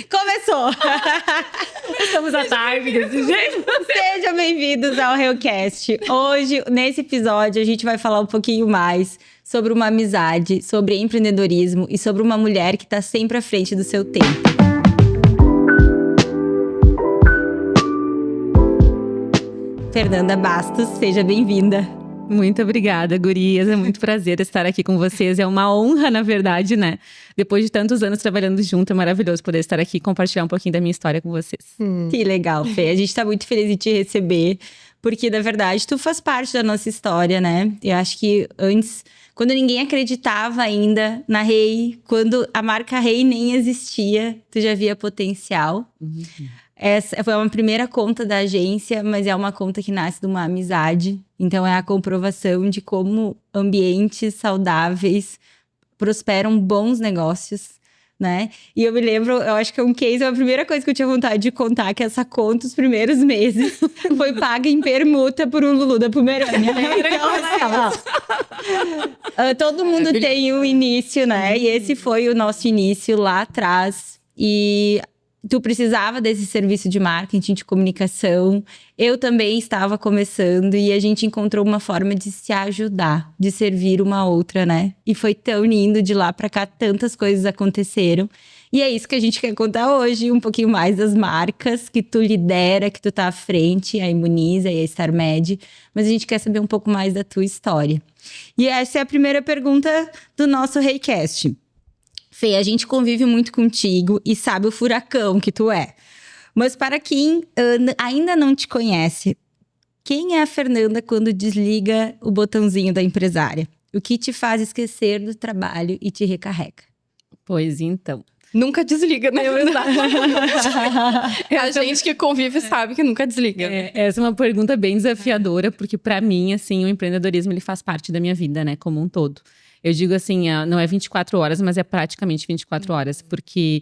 Começou! Estamos à tarde desse jeito. Sejam bem-vindos ao Realcast. Hoje, nesse episódio, a gente vai falar um pouquinho mais sobre uma amizade, sobre empreendedorismo e sobre uma mulher que está sempre à frente do seu tempo. Fernanda Bastos, seja bem-vinda. Muito obrigada, gurias. É muito prazer estar aqui com vocês. É uma honra, na verdade, né? Depois de tantos anos trabalhando junto, é maravilhoso poder estar aqui e compartilhar um pouquinho da minha história com vocês. Que legal, Fê. A gente tá muito feliz de te receber, porque, na verdade, tu faz parte da nossa história, né? Eu acho que antes, quando ninguém acreditava ainda na Rei, quando a marca Rei nem existia, tu já via potencial. Essa foi uma primeira conta da agência, mas é uma conta que nasce de uma amizade. Então, é a comprovação de como ambientes saudáveis prosperam bons negócios, né? E eu me lembro, eu acho que é um case, a primeira coisa que eu tinha vontade de contar, que essa conta, os primeiros meses, foi paga em permuta por um Lulu da Pomerânia. Então, todo mundo tem um início, né? E esse foi o nosso início lá atrás. E tu precisava desse serviço de marketing, de comunicação. Eu também estava começando e a gente encontrou uma forma de se ajudar, de servir uma outra, né? E foi tão lindo, de lá pra cá tantas coisas aconteceram. E é isso que a gente quer contar hoje, um pouquinho mais das marcas que tu lidera, que tu tá à frente, a Imuniza e a StarMed. Mas a gente quer saber um pouco mais da tua história. E essa é a primeira pergunta do nosso Realcast. Fê, a gente convive muito contigo e sabe o furacão que tu é. Mas para quem ainda não te conhece, quem é a Fernanda quando desliga o botãozinho da empresária? O que te faz esquecer do trabalho e te recarrega? Pois então. Nunca desliga, né? A gente que convive sabe que nunca desliga. Essa é uma pergunta bem desafiadora, porque para mim, assim, o empreendedorismo ele faz parte da minha vida, né? Como um todo. Eu digo assim, não é 24 horas, mas é praticamente 24 horas, porque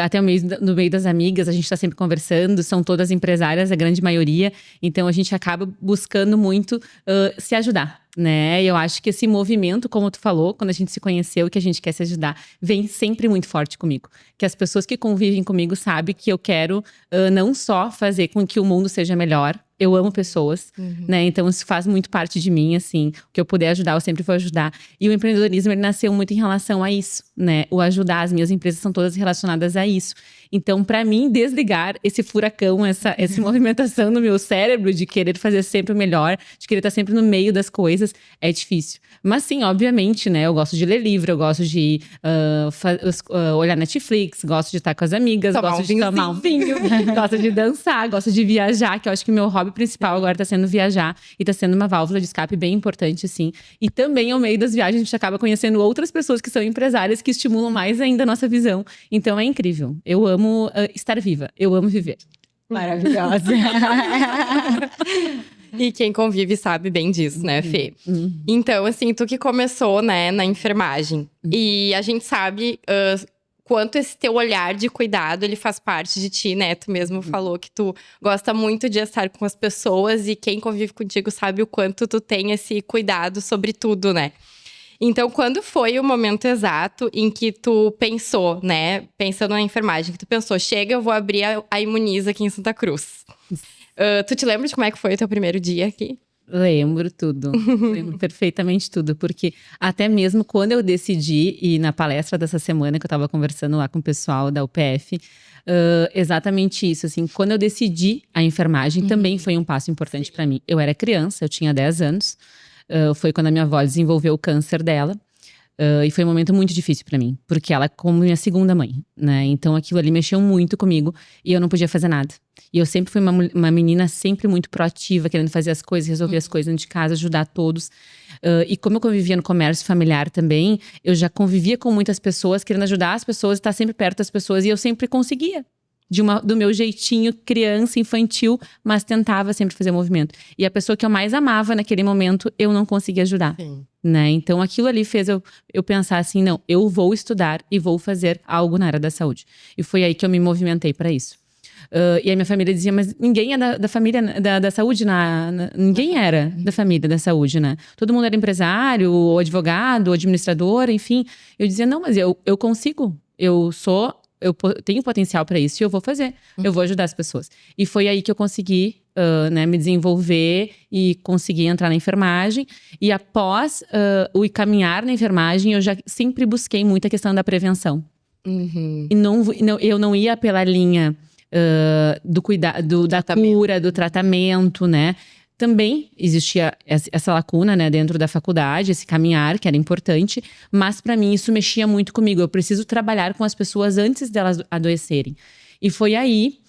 até no meio das amigas, a gente está sempre conversando, são todas empresárias, a grande maioria, então a gente acaba buscando muito se ajudar, né? E eu acho que esse movimento, como tu falou, quando a gente se conheceu, que a gente quer se ajudar, vem sempre muito forte comigo. Que as pessoas que convivem comigo sabem que eu quero não só fazer com que o mundo seja melhor. Eu amo pessoas, né? Então isso faz muito parte de mim, assim. O que eu puder ajudar, eu sempre vou ajudar. E o empreendedorismo, ele nasceu muito em relação a isso, né? O ajudar, as minhas empresas são todas relacionadas a isso. Então, para mim, desligar esse furacão, essa movimentação no meu cérebro de querer fazer sempre o melhor, de querer estar sempre no meio das coisas, é difícil. Mas sim, obviamente, né? Eu gosto de ler livro, eu gosto de olhar Netflix, gosto de estar com as amigas, gosto de tomar um vinho, gosto de dançar, gosto de viajar, que eu acho que o meu hobby principal agora tá sendo viajar e tá sendo uma válvula de escape bem importante, assim. E também, ao meio das viagens, a gente acaba conhecendo outras pessoas que são empresárias que estimulam mais ainda a nossa visão. Então, é incrível. Eu amo estar viva. Eu amo viver. Maravilhosa. E quem convive sabe bem disso, né, Fê? Então, assim, tu que começou, né, na enfermagem. E a gente sabe quanto esse teu olhar de cuidado, ele faz parte de ti, né? Tu mesmo falou que tu gosta muito de estar com as pessoas. E quem convive contigo sabe o quanto tu tem esse cuidado sobre tudo, né? Então, quando foi o momento exato em que tu pensou, né? Pensando na enfermagem, que tu pensou, chega, eu vou abrir a Imuniza aqui em Santa Cruz. Tu te lembra de como é que foi o teu primeiro dia aqui? Lembro tudo, lembro perfeitamente tudo, porque até mesmo quando eu decidi ir na palestra dessa semana, que eu estava conversando lá com o pessoal da UPF, exatamente isso, assim, quando eu decidi a enfermagem, também foi um passo importante para mim. Eu era criança, eu tinha 10 anos, foi quando a minha avó desenvolveu o câncer dela. E foi um momento muito difícil pra mim, porque ela é como minha segunda mãe, né? Então aquilo ali mexeu muito comigo e eu não podia fazer nada. E eu sempre fui uma menina sempre muito proativa, querendo fazer as coisas, resolver as coisas dentro de casa, ajudar todos. E como eu convivia no comércio familiar também, eu já convivia com muitas pessoas, querendo ajudar as pessoas, estar sempre perto das pessoas, e eu sempre conseguia. Do meu jeitinho criança, infantil, mas tentava sempre fazer movimento. E a pessoa que eu mais amava naquele momento, eu não conseguia ajudar. Né? Então aquilo ali fez eu pensar assim, não, eu vou estudar e vou fazer algo na área da saúde. E foi aí que eu me movimentei para isso. E a minha família dizia, mas ninguém é da família da saúde, ninguém era da família da saúde, né? Todo mundo era empresário, ou advogado, ou administrador, enfim. Eu dizia, não, mas eu consigo, eu sou tenho potencial para isso e eu vou fazer. Eu vou ajudar as pessoas. E foi aí que eu consegui né, me desenvolver e conseguir entrar na enfermagem. E após o caminhar na enfermagem, eu já sempre busquei muito a questão da prevenção. E eu não ia pela linha do cuidado, da cura, do tratamento, né? Também existia essa lacuna, né, dentro da faculdade, esse caminhar, que era importante. Mas para mim isso mexia muito comigo. Eu preciso trabalhar com as pessoas antes delas adoecerem. E foi aí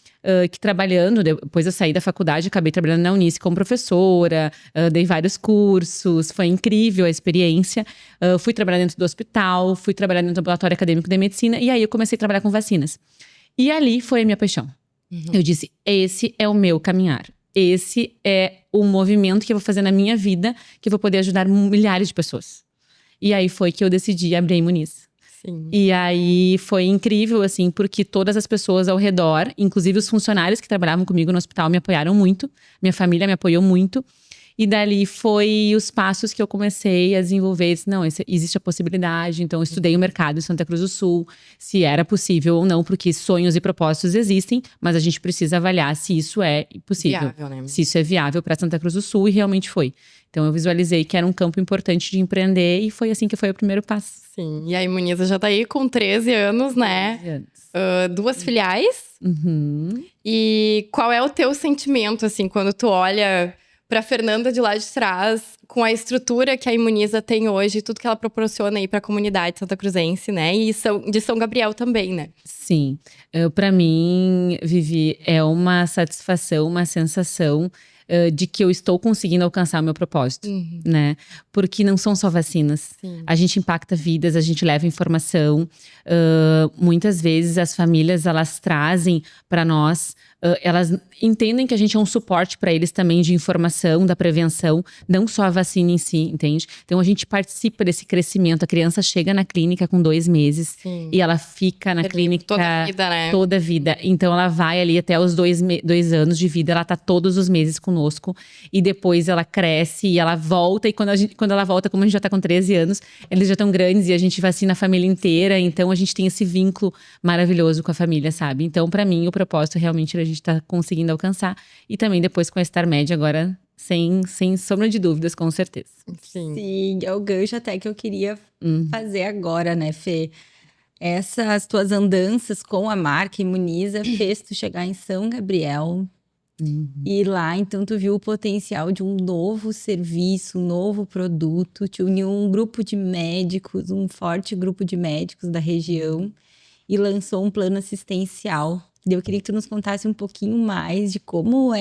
que trabalhando, depois eu saí da faculdade, acabei trabalhando na Unice como professora, dei vários cursos, foi incrível a experiência. Fui trabalhar dentro do hospital, fui trabalhar dentro do laboratório acadêmico de medicina, e aí eu comecei a trabalhar com vacinas. E ali foi a minha paixão. Eu disse, esse é o meu caminhar. Esse é o movimento que eu vou fazer na minha vida, que eu vou poder ajudar milhares de pessoas. E aí foi que eu decidi abrir a Imuniza. Sim. E aí foi incrível, assim, porque todas as pessoas ao redor, inclusive os funcionários que trabalhavam comigo no hospital, me apoiaram muito. Minha família me apoiou muito. E dali foi os passos que eu comecei a desenvolver. Disse, não, existe a possibilidade. Então, eu estudei o mercado em Santa Cruz do Sul, se era possível ou não, porque sonhos e propósitos existem, mas a gente precisa avaliar se isso é possível. Viável, né? Se isso é viável para Santa Cruz do Sul, e realmente foi. Então, eu visualizei que era um campo importante de empreender, e foi assim que foi o primeiro passo. Sim, e a Imuniza já tá aí com 13 anos, né? 13 anos. 2 filiais. E qual é o teu sentimento, assim, quando tu olha pra Fernanda de lá de trás, com a estrutura que a Imuniza tem hoje, tudo que ela proporciona aí pra comunidade santacruzense, né? E de São Gabriel também, né? Sim. Para mim, Vivi, é uma satisfação, uma sensação de que eu estou conseguindo alcançar o meu propósito, né? Porque não são só vacinas. Sim. A gente impacta vidas, a gente leva informação. Muitas vezes as famílias, elas trazem para nós, elas entendem que a gente é um suporte para eles também de informação, da prevenção, não só a vacina em si, entende? Então a gente participa desse crescimento. A criança chega na clínica com 2 meses. Sim. E ela fica na clínica toda a vida, né? Toda a vida. Então ela vai ali até os 2 anos de vida, ela tá todos os meses conosco. E depois ela cresce e ela volta. E quando ela volta, como a gente já tá com 13 anos, eles já estão grandes e a gente vacina a família inteira. Então a gente tem esse vínculo maravilhoso com a família, sabe? Então, pra mim, o propósito realmente a gente tá conseguindo alcançar. E também depois com a Star Med agora, sem sombra de dúvidas, com certeza. Sim, é o gancho até que eu queria fazer agora, né, Fê? Essas tuas andanças com a marca Imuniza fez tu chegar em São Gabriel. E lá, então, tu viu o potencial de um novo serviço, um novo produto. Te uniu um grupo de médicos, um forte grupo de médicos da região. E lançou um plano assistencial. Eu queria que tu nos contasse um pouquinho mais de como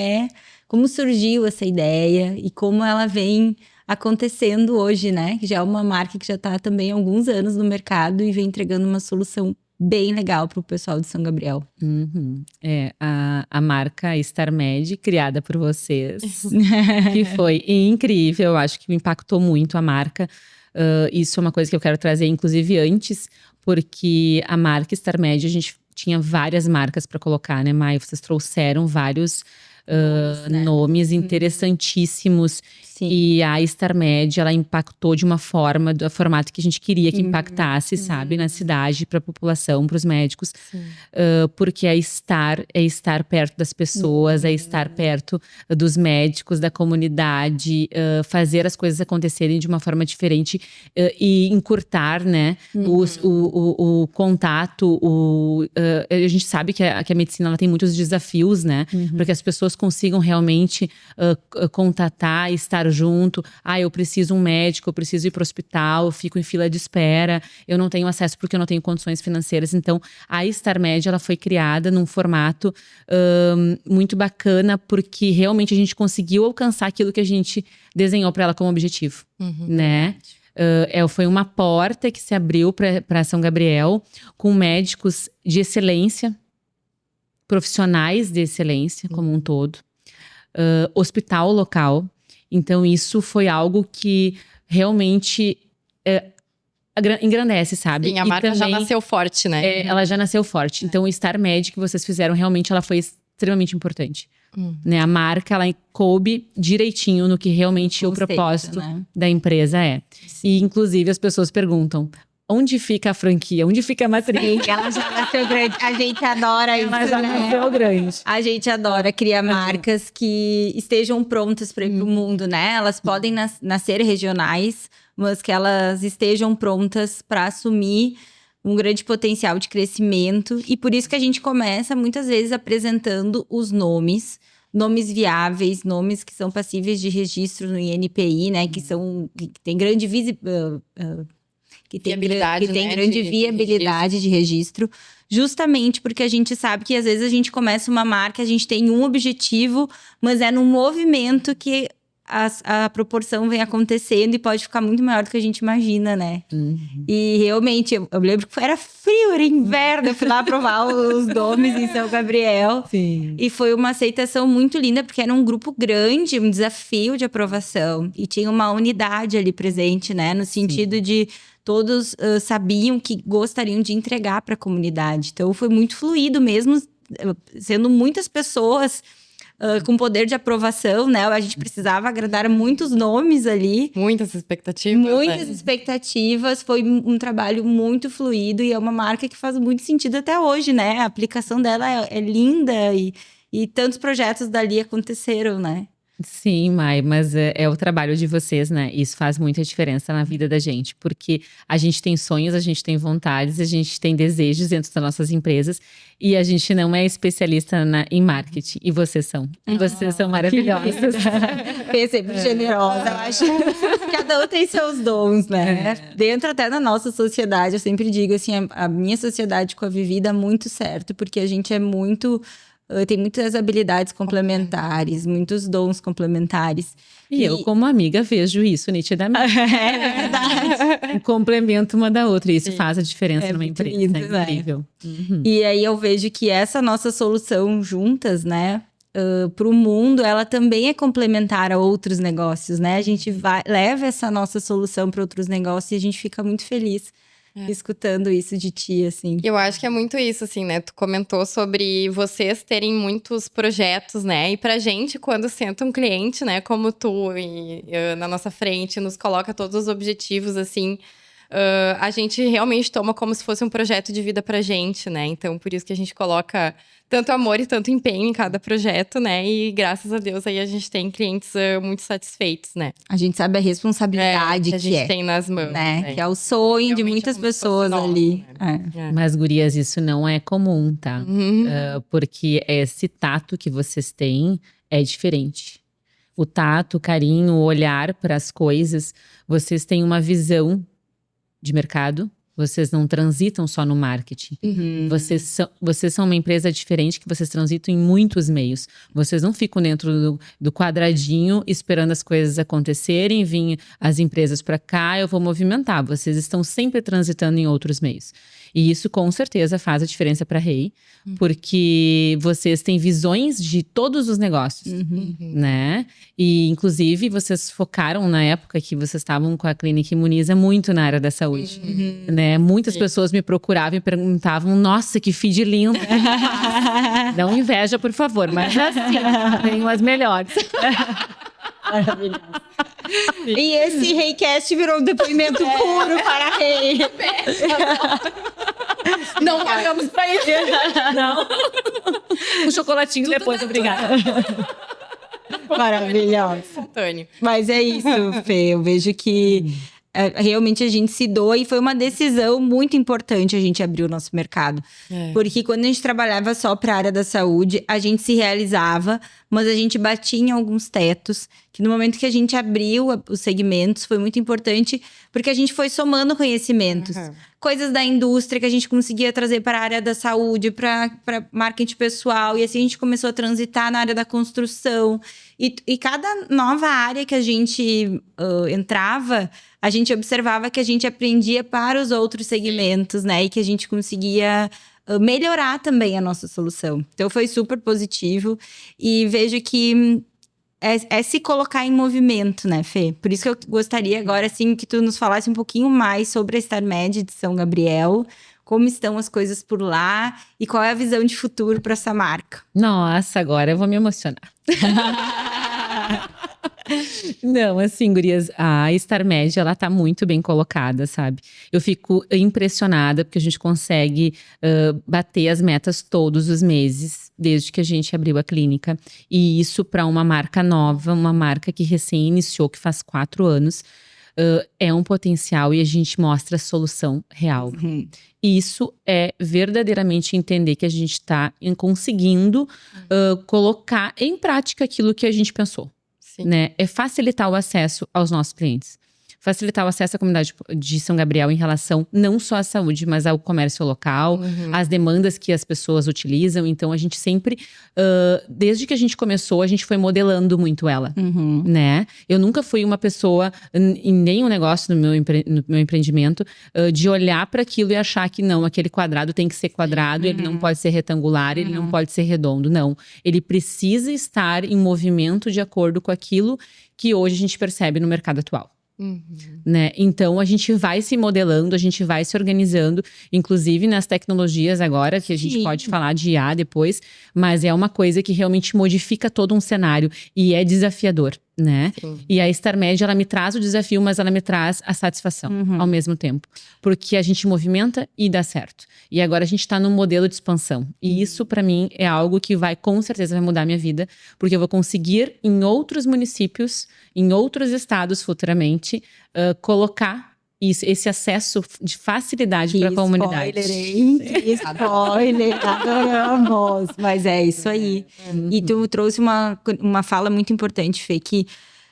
surgiu essa ideia e como ela vem acontecendo hoje, né? Que já é uma marca que já está também há alguns anos no mercado e vem entregando uma solução bem legal para o pessoal de São Gabriel. A marca Star Med, criada por vocês, que foi incrível, eu acho que me impactou muito a marca. Isso é uma coisa que eu quero trazer, inclusive, antes, porque a marca Star Med, a gente tinha várias marcas para colocar, né, Mai? Vocês trouxeram vários nomes interessantíssimos. Sim. E a Star Med, ela impactou de uma forma, do formato que a gente queria que impactasse, sabe? Na cidade, para a população, para os médicos. Porque é estar perto das pessoas, é estar perto dos médicos, da comunidade, fazer as coisas acontecerem de uma forma diferente e encurtar, né? O contato, a gente sabe que a medicina ela tem muitos desafios, né? Para que as pessoas consigam realmente contatar, estar junto. Eu preciso um médico, eu preciso ir para o hospital, eu fico em fila de espera, eu não tenho acesso porque eu não tenho condições financeiras. Então, a Star Med, ela foi criada num formato muito bacana, porque realmente a gente conseguiu alcançar aquilo que a gente desenhou para ela como objetivo, né? Foi uma porta que se abriu para São Gabriel, com médicos de excelência, profissionais de excelência como um todo, hospital local. Então, isso foi algo que realmente engrandece, sabe? Sim, a marca também, já nasceu forte, né? Ela já nasceu forte. Então, o Star Med que vocês fizeram, realmente, ela foi extremamente importante. Né? A marca, ela coube direitinho no que realmente o propósito, né, da empresa é. Sim. E, inclusive, as pessoas perguntam, onde fica a franquia? Onde fica a matriz? Ela já nasceu grande. A gente adora isso, Ela já nasceu grande. A gente adora criar marcas que estejam prontas para ir para o mundo, né? Elas podem nascer regionais, mas que elas estejam prontas para assumir um grande potencial de crescimento. E por isso que a gente começa, muitas vezes, apresentando os nomes viáveis, nomes que são passíveis de registro no INPI, né? Que tem grande grande viabilidade de registro, justamente porque a gente sabe que às vezes a gente começa uma marca, a gente tem um objetivo, mas é num movimento que a proporção vem acontecendo e pode ficar muito maior do que a gente imagina, né? E realmente, eu lembro que era frio, era inverno, eu fui lá provar os nomes em São Gabriel. Sim. E foi uma aceitação muito linda, porque era um grupo grande, um desafio de aprovação. E tinha uma unidade ali presente, né? No sentido de todos sabiam que gostariam de entregar para a comunidade. Então, foi muito fluido mesmo, sendo muitas pessoas com poder de aprovação, né? A gente precisava agradar muitos nomes ali. Muitas expectativas. Muitas expectativas. Foi um trabalho muito fluido e é uma marca que faz muito sentido até hoje, né? A aplicação dela é linda e tantos projetos dali aconteceram, né? Sim, Mai, mas é o trabalho de vocês, né? Isso faz muita diferença na vida da gente, porque a gente tem sonhos, a gente tem vontades, a gente tem desejos dentro das nossas empresas e a gente não é especialista em marketing. E vocês são. Vocês são maravilhosas. Fê sempre generosa. Eu acho que cada um tem seus dons, né? Dentro até da nossa sociedade, eu sempre digo assim, a minha sociedade com a Vivi dá muito certo, porque a gente é muito... tem muitas habilidades complementares, muitos dons complementares. E eu, como amiga, vejo isso nitidamente. É verdade. Um complemento uma da outra. E isso faz a diferença numa muito empresa. lindo, É incrível. E aí eu vejo que essa nossa solução juntas, né? Para o mundo, ela também é complementar a outros negócios, né? A gente leva essa nossa solução para outros negócios e a gente fica muito feliz. Escutando isso de ti, assim. Eu acho que é muito isso, assim, né? Tu comentou sobre vocês terem muitos projetos, né? E pra gente, quando senta um cliente, né? Como tu na nossa frente, nos coloca todos os objetivos, assim... a gente realmente toma como se fosse um projeto de vida pra gente, né? Então, por isso que a gente coloca tanto amor e tanto empenho em cada projeto, né? E graças a Deus aí a gente tem clientes muito satisfeitos, né? A gente sabe a responsabilidade que a gente tem nas mãos, né? Que é o sonho de muitas pessoas ali. Né? Mas, gurias, isso não é comum, tá? Porque esse tato que vocês têm é diferente. O tato, o carinho, o olhar para as coisas, vocês têm uma visão de mercado, vocês não transitam só no marketing. Vocês são uma empresa diferente que vocês transitam em muitos meios. Vocês não ficam dentro do quadradinho esperando as coisas acontecerem, vir as empresas para cá, eu vou movimentar. Vocês estão sempre transitando em outros meios. E isso com certeza faz a diferença para a Rei, porque vocês têm visões de todos os negócios, né? E inclusive vocês focaram na época que vocês estavam com a Clínica Imuniza muito na área da saúde, né? Muitas pessoas me procuravam e perguntavam, nossa, que feed lindo. Não inveja, por favor, mas assim, tem as melhores. Maravilhoso. E esse Reicast virou um depoimento puro para a Rei. Não pagamos pra isso. Não. Um chocolatinho depois, obrigada. Maravilhoso. Antônio. Mas é isso, Fê. Eu vejo que realmente a gente se doa e foi uma decisão muito importante a gente abrir o nosso mercado. Porque quando a gente trabalhava só para a área da saúde, a gente se realizava, mas a gente batia em alguns tetos, que no momento que a gente abriu os segmentos foi muito importante, porque a gente foi somando conhecimentos. Coisas da indústria que a gente conseguia trazer para a área da saúde, para marketing pessoal, e assim a gente começou a transitar na área da construção. E cada nova área que a gente entrava, a gente observava que a gente aprendia para os outros segmentos, né? E que a gente conseguia melhorar também a nossa solução. Então, foi super positivo. E vejo que é se colocar em movimento, né, Fê? Por isso que eu gostaria agora, assim, que tu nos falasse um pouquinho mais sobre a StarMed de São Gabriel. Como estão as coisas por lá e qual é a visão de futuro para essa marca? Nossa, agora eu vou me emocionar. Não, assim, gurias, a StarMed, ela tá muito bem colocada, sabe? Eu fico impressionada porque a gente consegue bater as metas todos os meses, desde que a gente abriu a clínica. E isso para uma marca nova, uma marca que recém iniciou, que faz 4 anos, é um potencial e a gente mostra a solução real. Isso é verdadeiramente entender que a gente está conseguindo colocar em prática aquilo que a gente pensou. Né? É facilitar o acesso aos nossos clientes. Facilitar o acesso à comunidade de São Gabriel em relação não só à saúde, mas ao comércio local, às demandas que as pessoas utilizam. Então, a gente sempre, desde que a gente começou, a gente foi modelando muito ela, né? Eu nunca fui uma pessoa, em nenhum negócio no meu empreendimento, de olhar para aquilo e achar que não, aquele quadrado tem que ser quadrado, ele não pode ser retangular, ele não pode ser redondo. Não, ele precisa estar em movimento de acordo com aquilo que hoje a gente percebe no mercado atual. Né? Então a gente vai se modelando, a gente vai se organizando, inclusive nas tecnologias agora, que a gente pode falar de IA depois, mas é uma coisa que realmente modifica todo um cenário e é desafiador, né? E a StarMed, ela me traz o desafio, mas ela me traz a satisfação ao mesmo tempo, porque a gente movimenta e dá certo. E agora a gente tá num modelo de expansão. E isso, para mim, é algo que com certeza vai mudar a minha vida, porque eu vou conseguir, em outros municípios, em outros estados futuramente, colocar esse acesso de facilidade para a comunidade. Que spoiler, adoramos! Mas é isso aí. E tu trouxe uma fala muito importante, Fê, que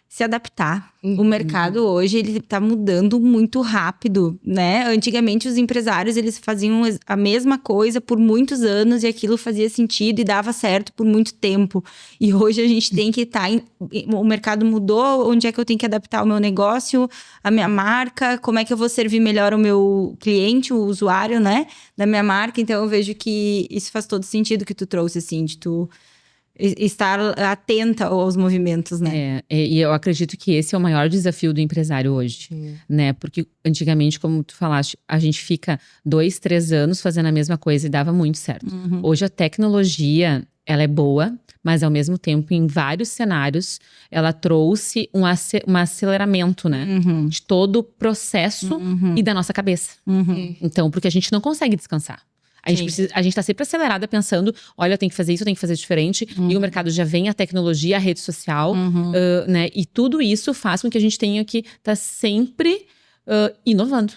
se adaptar. O mercado hoje, ele tá mudando muito rápido, né? Antigamente, os empresários, eles faziam a mesma coisa por muitos anos e aquilo fazia sentido e dava certo por muito tempo. E hoje a gente tem que estar... O mercado mudou, onde é que eu tenho que adaptar o meu negócio, a minha marca, como é que eu vou servir melhor o meu cliente, o usuário, né? Da minha marca. Então, eu vejo que isso faz todo sentido que tu trouxe, assim, de tu... estar atenta aos movimentos, né? E eu acredito que esse é o maior desafio do empresário hoje, né? Porque antigamente, como tu falaste, a gente fica 2, 3 anos fazendo a mesma coisa e dava muito certo. Hoje a tecnologia, ela é boa, mas ao mesmo tempo, em vários cenários, ela trouxe um aceleramento, né? De todo o processo e da nossa cabeça. Então, porque a gente não consegue descansar. A gente tá sempre acelerada pensando, olha, eu tenho que fazer isso, eu tenho que fazer diferente. E o mercado já vem, a tecnologia, a rede social, né? E tudo isso faz com que a gente tenha que estar sempre inovando.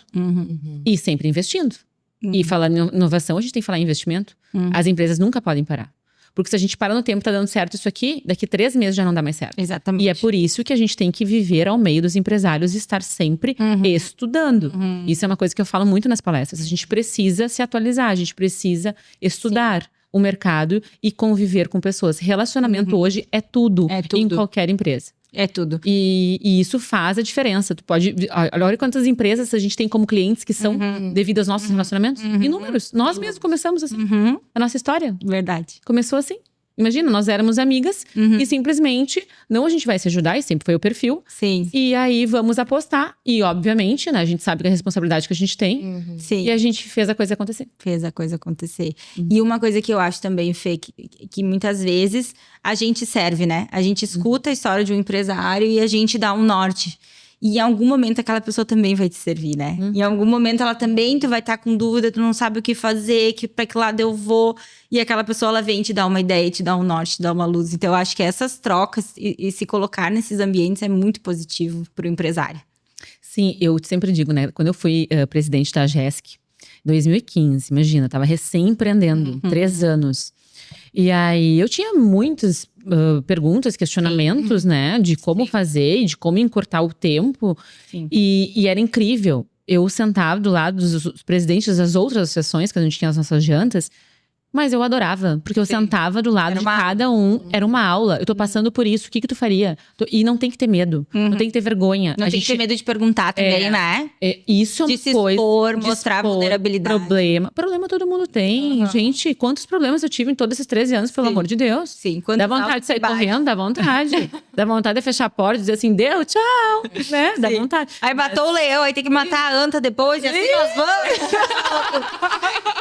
E sempre investindo. E falar em inovação, a gente tem que falar em investimento. As empresas nunca podem parar. Porque se a gente para no tempo, tá dando certo isso aqui, daqui 3 meses já não dá mais certo. Exatamente. E é por isso que a gente tem que viver ao meio dos empresários e estar sempre estudando. Isso é uma coisa que eu falo muito nas palestras. A gente precisa se atualizar, a gente precisa estudar o mercado e conviver com pessoas. Relacionamento hoje é tudo em qualquer empresa. É tudo. E isso faz a diferença. Tu pode... Olha quantas empresas a gente tem como clientes que são devido aos nossos relacionamentos. Inúmeros. Nós mesmos começamos assim. A nossa história. Verdade. Começou assim. Imagina, nós éramos amigas e simplesmente, não, a gente vai se ajudar, e sempre foi o perfil. Sim. E aí vamos apostar. E obviamente, né, a gente sabe que a responsabilidade que a gente tem. Sim. E a gente fez a coisa acontecer. Fez a coisa acontecer. E uma coisa que eu acho também, Fê, que muitas vezes a gente serve, né? A gente escuta a história de um empresário e a gente dá um norte. E em algum momento aquela pessoa também vai te servir, né? Em algum momento ela também, tu vai estar com dúvida, tu não sabe o que fazer, pra que lado eu vou. E aquela pessoa, ela vem te dar uma ideia, te dá um norte, te dá uma luz. Então eu acho que essas trocas e se colocar nesses ambientes é muito positivo pro empresário. Sim, eu sempre digo, né? Quando eu fui presidente da GESC, em 2015, imagina, tava recém-empreendendo, 3 anos. E aí eu tinha muitas perguntas, questionamentos, né? De como fazer e de como encurtar o tempo. E era incrível. Eu sentava do lado dos presidentes das outras associações, que a gente tinha as nossas jantas. Mas eu adorava, porque eu sentava do lado de cada um, era uma aula. Eu tô passando por isso, o que tu faria? E não tem que ter medo, não tem que ter vergonha. Não tem que ter medo de perguntar também, né? Isso é uma de se coisa. Expor, mostrar vulnerabilidade. Problema todo mundo tem. Gente, quantos problemas eu tive em todos esses 13 anos, pelo amor de Deus. Sim. Dá vontade de sair correndo, dá vontade. Dá vontade de fechar a porta e dizer assim, deu, tchau. Né? Dá vontade. Aí matou o leão, aí tem que matar a anta depois, e assim nós vamos.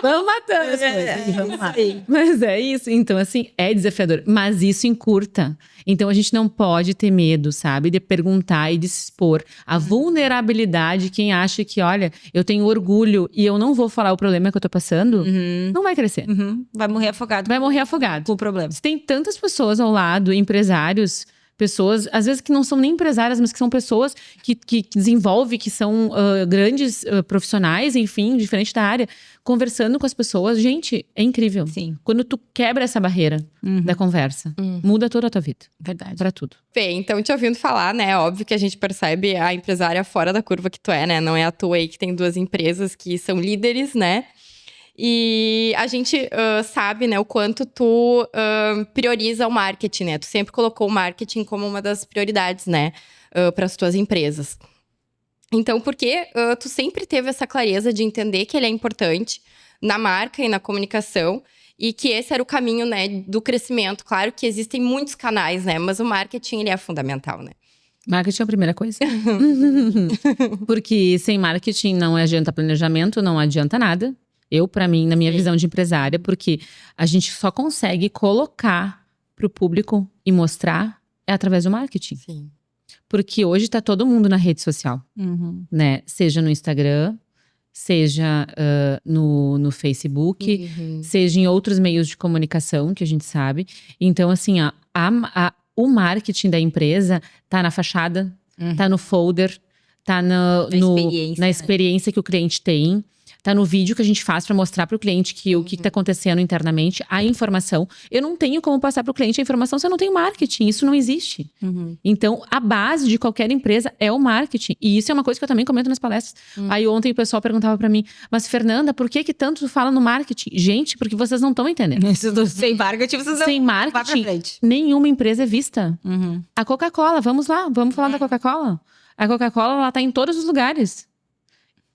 Vamos matando as coisas. Mas é isso. Então, assim, é desafiador. Mas isso encurta. Então, a gente não pode ter medo, sabe? De perguntar e de se expor. A vulnerabilidade, quem acha que, olha, eu tenho orgulho e eu não vou falar o problema que eu tô passando, não vai crescer. Vai morrer afogado. Vai morrer afogado. Com o problema. Se tem tantas pessoas ao lado, empresários, pessoas, às vezes que não são nem empresárias, mas que são pessoas que desenvolvem, que são grandes profissionais, enfim, diferente da área, conversando com as pessoas. Gente, é incrível. Sim. Quando tu quebra essa barreira da conversa, muda toda a tua vida. Verdade. Pra tudo. Fê, então te ouvindo falar, né? Óbvio que a gente percebe a empresária fora da curva que tu é, né? Não é à toa aí que tem 2 empresas que são líderes, né? E a gente sabe, né, o quanto tu prioriza o marketing, né? Tu sempre colocou o marketing como uma das prioridades, né, para as tuas empresas. Então, por que tu sempre teve essa clareza de entender que ele é importante na marca e na comunicação e que esse era o caminho, né, do crescimento? Claro que existem muitos canais, né, mas o marketing, ele é fundamental, né? Marketing é a primeira coisa. Porque sem marketing não adianta planejamento, não adianta nada. Pra mim, na minha visão de empresária, porque a gente só consegue colocar pro público e mostrar através do marketing. Sim. Porque hoje tá todo mundo na rede social, né? Seja no Instagram, seja no Facebook, seja em outros meios de comunicação que a gente sabe. Então, assim, o marketing da empresa tá na fachada, tá no folder, tá na experiência que o cliente tem. Tá no vídeo que a gente faz para mostrar para o cliente que o que está acontecendo internamente, a informação. Eu não tenho como passar para o cliente a informação se eu não tenho marketing. Isso não existe. Então, a base de qualquer empresa é o marketing. E isso é uma coisa que eu também comento nas palestras. Aí ontem o pessoal perguntava para mim, mas Fernanda, por que tanto tu fala no marketing? Gente, porque vocês não estão entendendo. Sem marketing, vocês não Sem marketing, nenhuma empresa é vista. A Coca-Cola, vamos lá, vamos falar da Coca-Cola. A Coca-Cola, ela tá em todos os lugares.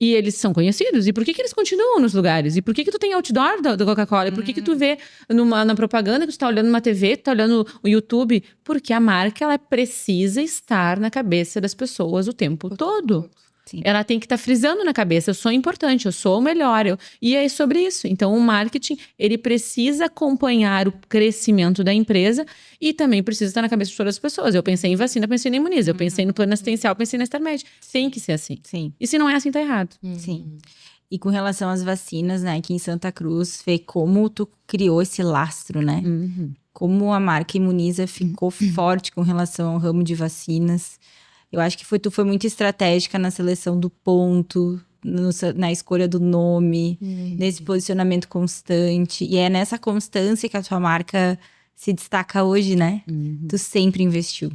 E eles são conhecidos. E por que eles continuam nos lugares? E por que tu tem outdoor da Coca-Cola? E por que tu vê na propaganda que tu tá olhando numa TV, tu tá olhando o YouTube? Porque a marca, ela precisa estar na cabeça das pessoas o tempo todo. Sim. Ela tem que estar frisando na cabeça, eu sou importante, eu sou o melhor. E é sobre isso. Então, o marketing, ele precisa acompanhar o crescimento da empresa e também precisa estar na cabeça de todas as pessoas. Eu pensei em vacina, pensei em imuniza. Eu pensei no plano assistencial, pensei na Starmed. Tem que ser assim. Sim. E se não é assim, tá errado. Sim. E com relação às vacinas, né, aqui em Santa Cruz, Fê, como tu criou esse lastro, né? Como a marca Imuniza ficou forte com relação ao ramo de vacinas. Eu acho que tu foi muito estratégica na seleção do ponto, na escolha do nome, nesse posicionamento constante. E é nessa constância que a tua marca se destaca hoje, né? Tu sempre investiu.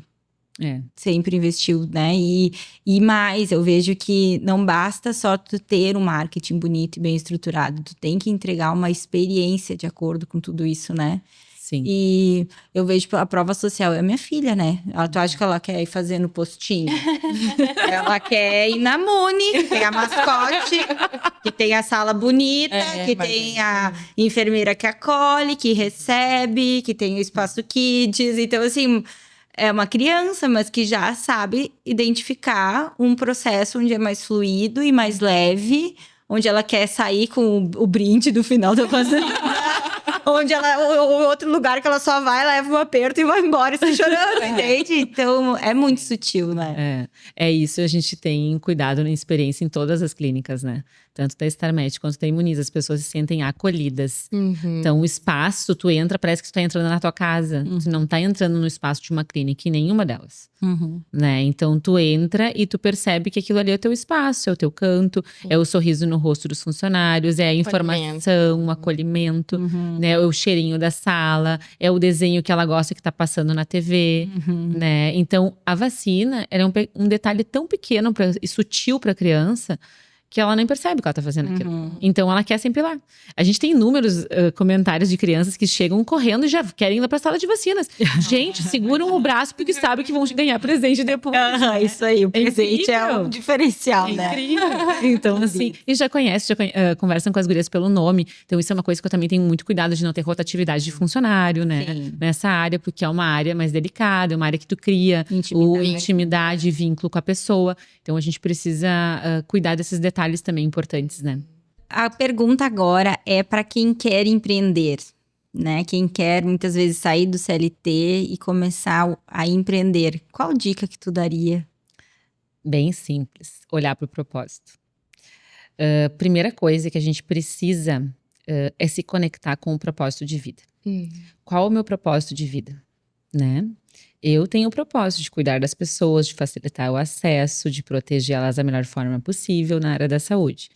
Sempre investiu, né? E mais, eu vejo que não basta só tu ter um marketing bonito e bem estruturado. Tu tem que entregar uma experiência de acordo com tudo isso, né? Sim. E eu vejo a prova social, é a minha filha, né? Tu acha que ela quer ir fazendo postinho? Ela quer ir na Muni, que tem a mascote, que tem a sala bonita, que tem a enfermeira que acolhe, que recebe, que tem o espaço kids. Então, assim, é uma criança, mas que já sabe identificar um processo onde é mais fluido e mais leve, onde ela quer sair com o brinde do final da vacina. Onde o outro lugar que ela só vai, leva um aperto e vai embora e está chorando, entende? Então, é muito sutil, né? É isso, a gente tem cuidado na experiência em todas as clínicas, né? Tanto da Starmed quanto da Imuniza, as pessoas se sentem acolhidas. Então, o espaço, tu entra, parece que tu tá entrando na tua casa. Tu não tá entrando no espaço de uma clínica, em nenhuma delas. Né? Então, tu entra e tu percebe que aquilo ali é o teu espaço, é o teu canto, é o sorriso no rosto dos funcionários, é a informação, o acolhimento, né? É o cheirinho da sala, é o desenho que ela gosta que tá passando na TV, né? Então, a vacina era um detalhe tão pequeno e sutil pra criança que ela nem percebe que ela tá fazendo aquilo. Então, ela quer sempre ir lá. A gente tem inúmeros comentários de crianças que chegam correndo e já querem ir lá pra sala de vacinas. Gente, seguram o braço porque sabem que vão ganhar presente depois. Isso aí, o presente é um diferencial, né? Incrível. Então, assim, e já conversam com as gurias pelo nome. Então, isso é uma coisa que eu também tenho muito cuidado de não ter rotatividade de funcionário, né? Nessa área, porque é uma área mais delicada, é uma área que tu cria intimidade e vínculo com a pessoa. Então, a gente precisa cuidar desses detalhes também importantes, né? A pergunta agora é para quem quer empreender, né? Quem quer muitas vezes sair do CLT e começar a empreender. Qual dica que tu daria? Bem simples, olhar para o propósito. Primeira coisa que a gente precisa é se conectar com o propósito de vida. Qual o meu propósito de vida, né? Eu tenho o propósito de cuidar das pessoas, de facilitar o acesso, de protegê-las da melhor forma possível na área da saúde.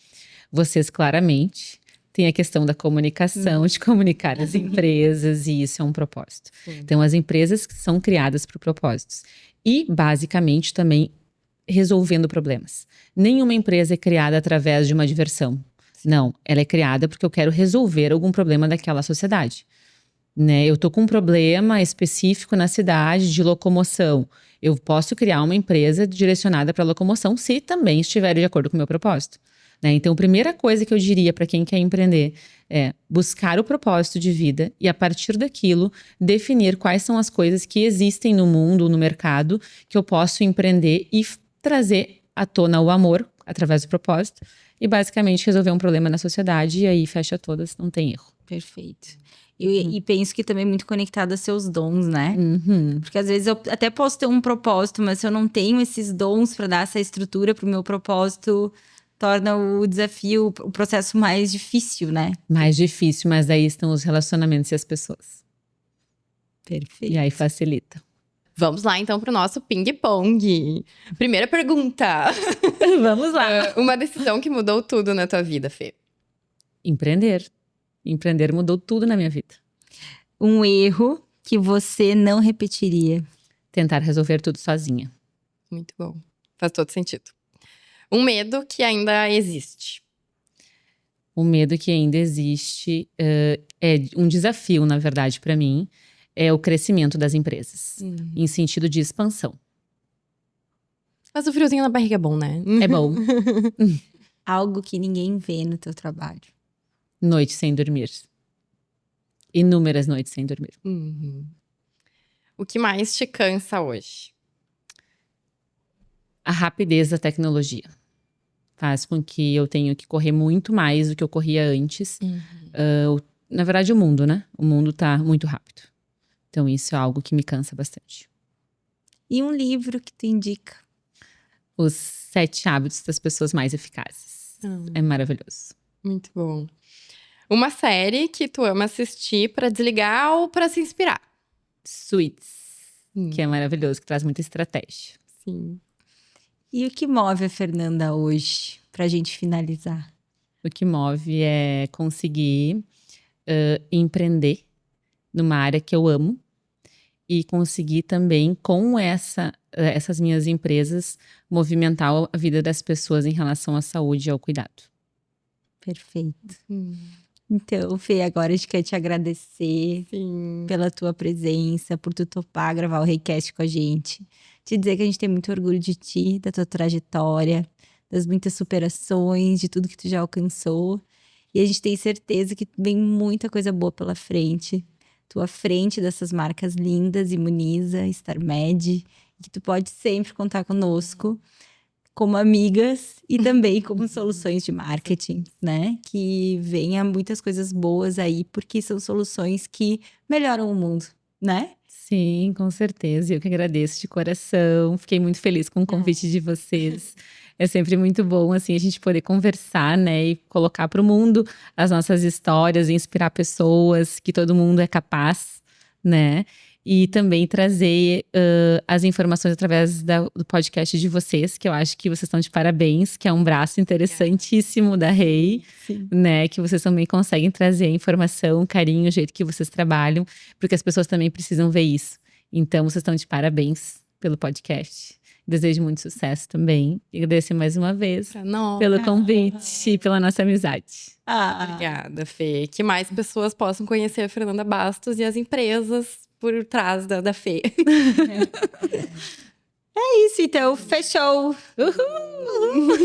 Vocês, claramente, têm a questão da comunicação, de comunicar as empresas, e isso é um propósito. Então, as empresas são criadas por propósitos. E, basicamente, também resolvendo problemas. Nenhuma empresa é criada através de uma diversão. Não, ela é criada porque eu quero resolver algum problema daquela sociedade. Né? Eu tô com um problema específico na cidade de locomoção. Eu posso criar uma empresa direcionada para locomoção se também estiver de acordo com o meu propósito. Né? Então, a primeira coisa que eu diria para quem quer empreender é buscar o propósito de vida e, a partir daquilo, definir quais são as coisas que existem no mundo, no mercado, que eu posso empreender e trazer à tona o amor através do propósito e, basicamente, resolver um problema na sociedade, e aí fecha todas, não tem erro. Perfeito. E penso que também é muito conectado a seus dons, né? Porque às vezes eu até posso ter um propósito, mas se eu não tenho esses dons para dar essa estrutura para o meu propósito, torna o desafio, o processo mais difícil, né? Mais difícil, mas aí estão os relacionamentos e as pessoas. Perfeito. E aí facilita. Vamos lá, então, pro nosso ping-pong. Primeira pergunta. Vamos lá. Uma decisão que mudou tudo na tua vida, Fê. Empreender. Empreender mudou tudo na minha vida. Um erro que você não repetiria. Tentar resolver tudo sozinha. Muito bom. Faz todo sentido. Um medo que ainda existe. O medo que ainda existe é um desafio, na verdade, para mim, é o crescimento das empresas, em sentido de expansão. Mas o friozinho na barriga é bom, né? É bom. Algo que ninguém vê no teu trabalho. Noite sem dormir. Inúmeras noites sem dormir. O que mais te cansa hoje? A rapidez da tecnologia faz com que eu tenha que correr muito mais do que eu corria antes. Na verdade, o mundo, né? O mundo tá muito rápido. Então, isso é algo que me cansa bastante. E um livro que tu indica? Os 7 Hábitos das Pessoas Mais Eficazes. É maravilhoso. Muito bom. Uma série que tu ama assistir pra desligar ou pra se inspirar? Suits, que é maravilhoso, que traz muita estratégia. Sim. E o que move a Fernanda hoje, pra gente finalizar? O que move é conseguir empreender numa área que eu amo e conseguir também, com essas minhas empresas, movimentar a vida das pessoas em relação à saúde e ao cuidado. Perfeito. Então, Fê, agora a gente quer te agradecer pela tua presença, por tu topar gravar o Reicast com a gente. Te dizer que a gente tem muito orgulho de ti, da tua trajetória, das muitas superações, de tudo que tu já alcançou. E a gente tem certeza que vem muita coisa boa pela frente. Tu à frente dessas marcas lindas, Imuniza, StarMed, que tu pode sempre contar conosco como amigas e também como soluções de marketing, né? Que venha muitas coisas boas aí, porque são soluções que melhoram o mundo, né? Sim, com certeza. Eu que agradeço de coração. Fiquei muito feliz com o convite de vocês. É sempre muito bom, assim, a gente poder conversar, né? E colocar para o mundo as nossas histórias, inspirar pessoas, que todo mundo é capaz, né? E também trazer as informações através do podcast de vocês, que eu acho que vocês estão de parabéns, que é um braço interessantíssimo da Rei, né? Que vocês também conseguem trazer informação, carinho, o jeito que vocês trabalham, porque as pessoas também precisam ver isso. Então, vocês estão de parabéns pelo podcast. Desejo muito sucesso também. E agradecer mais uma vez pelo convite e pela nossa amizade. Obrigada, Fê. Que mais pessoas possam conhecer a Fernanda Bastos e as empresas por trás da Fê. É isso, então. Fechou! Uhul!